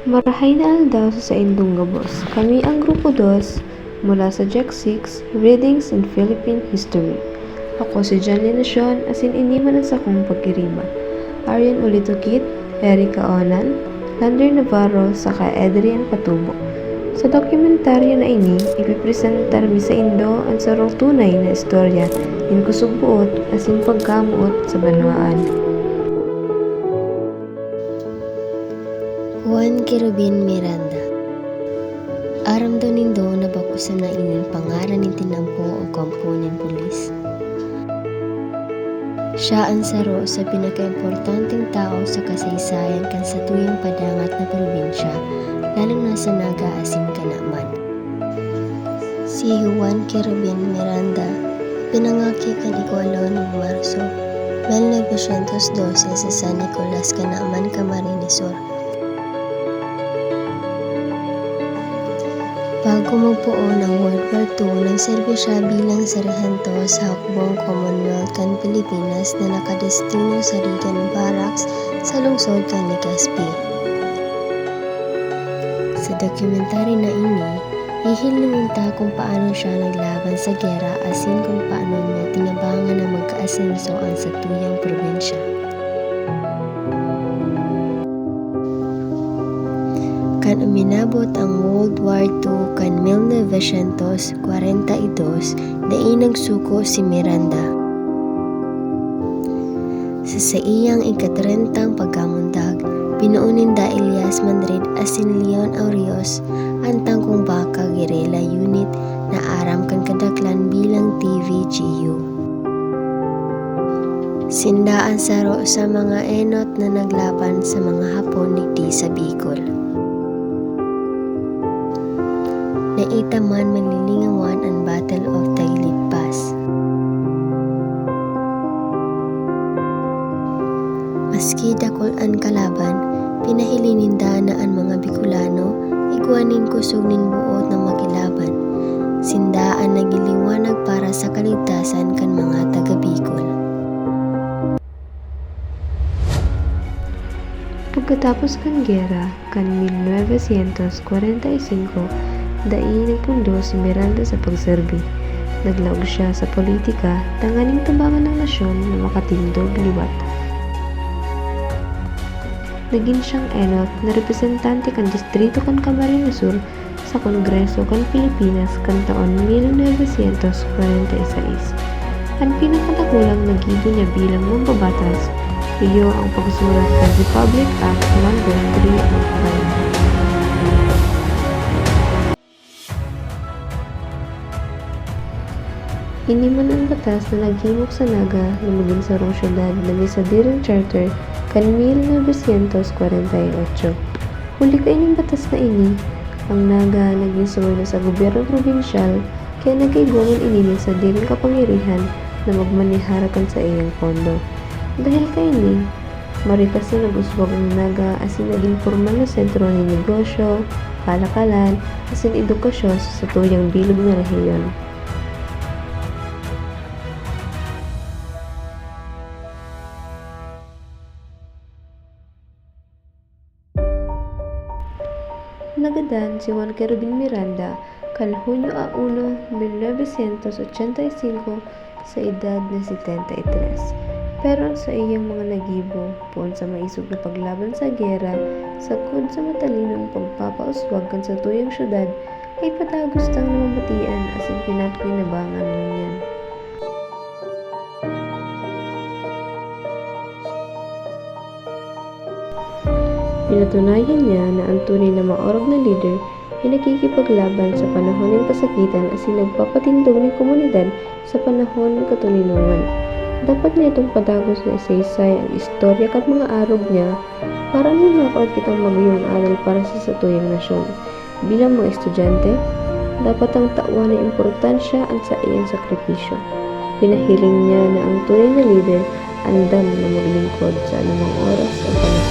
Marahay na aldaw sa indong gabos. Kami ang Grupo 2 mula sa JEC 6 Readings in Philippine History. Ako si Janly Nacion, asin iniman sa kong pagkiriba. Arian Ulitukit, Erica Onan, Lander Navarro, saka Adrian Patubo. Sa dokumentaryo na ini, ipipresentar mi sa Indo ang sarong tunay na istorya in kusugbuot asin pagkamuot sa banwaan. Juan Kerubin Miranda. Aram daw nindo na bakusan na inin pangaran ni tinampo o kampo ng pulis. Siya ang saro sa pinakaimportanteng tao sa kasaysayan kan sa tuyang padangat na probinsya, lalong na sa Naga asin Kanaman. Si Juan Kerubin Miranda, pinangaki kan 8 ng Marso, 1912 sa San Nicolas, Kanaman, Camarines Sur. Bago magbuo ng World War II, nagserbi siya bilang sarhento sa Hukbong Commonwealth kan Pilipinas na nakadestino sa Regan Barracks sa lungsod kan Legazpi. Sa dokumentary na ini, ihilingunta kung paano siya naglaban sa gera asin kung paano niya tinabangan na magkaasenso ang sa tuyang probinsya. Kan uminabot ang World War II kan 1942, dai nagsuko si Miranda. Sa iyang ika-30 pagkamundag, pinuunin da Elias Madrid asin Leon Aurios ang tangkong baka guerrilla unit na aram kan kadaklan bilang TVGU. Sindaan saro sa mga enot na naglaban sa mga Hapon digdi sa Bicol. Naita man manlilingawan ang Battle of Taguig Pass. Maski dakol ang kalaban, pinahilininda na ang mga Bicolano, iguanin kusog nin buot na magilaban. Sindaan nagiliwanag para sa kaligtasan kan mga taga Bicol. Pagkatapos kan gera, kan 1945, dai nagpundo si Miranda sa pagserbi. Naglaog siya sa politika, tanganing tabangan ng nasyon na makatindog liwat. Naging siyang enot na representante kan distrito kan Camarines Sur sa Kongreso kan Pilipinas kan taon 1946. Ang pinakatakulang nagibo niya bilang mambabatas, iyo ang pagsulat kan Republic Act No. 3 of 5. Iniman ang batas na naghimok sa Naga na maging sarong syudad na may sadiring charter kan 1948. Huli kain ng batas na ini, ang Naga naging suway na sa gobyerno probinsyal kaya nagkaigungan ini ng sadiring kapangyarihan na magmaniharakan sa iyang pondo. Dahil kay ini, marikas na nag-uswag ang Naga asin naging formal na sentro ng negosyo, kalakalan, asin edukasyon sa tuyang bilog na rehiyon. Nagadan si Juan Kerubin Miranda kan Hunyo 1, 1985 sa edad na 73. Pero sa iyang mga nagibo, puon sa maisog na paglaban sa gera, sakod sa matalinong pagpapauswag kan sa tuyang syudad, ay patagos tang namamatian asin pinapinabangan niyan. Pinatunayan niya na ang tunay na maorog na leader ay nakikipaglaban sa panahon ng kasakitan asin nagpapatindog ng komunidad sa panahon ng katuninungan. Dapat na itong padagos na isaysay ang istorya at mga arog niya para makaon kitang magayong aral para sa satuyang nasyon. Bilang mga estudyante, dapat ang tawa na importansya ang sa iyang sakripisyo. Pinahiling niya na ang tunay na leader andam na maglingkod sa anumang oras o panahon.